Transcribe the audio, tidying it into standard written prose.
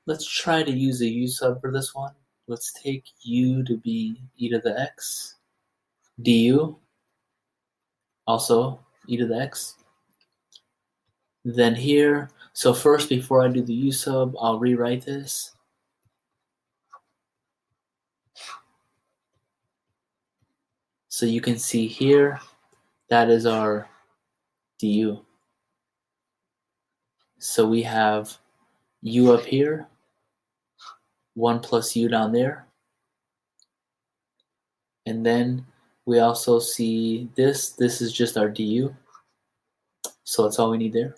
let's try to use a u sub for this one. Let's take u to be e to the x, du, also e to the x. Then here, so first before I do the u sub, I'll rewrite this. So you can see here, that is our du. So we have u up here, 1 plus u down there. And then we also see this. This is just our du. So that's all we need there.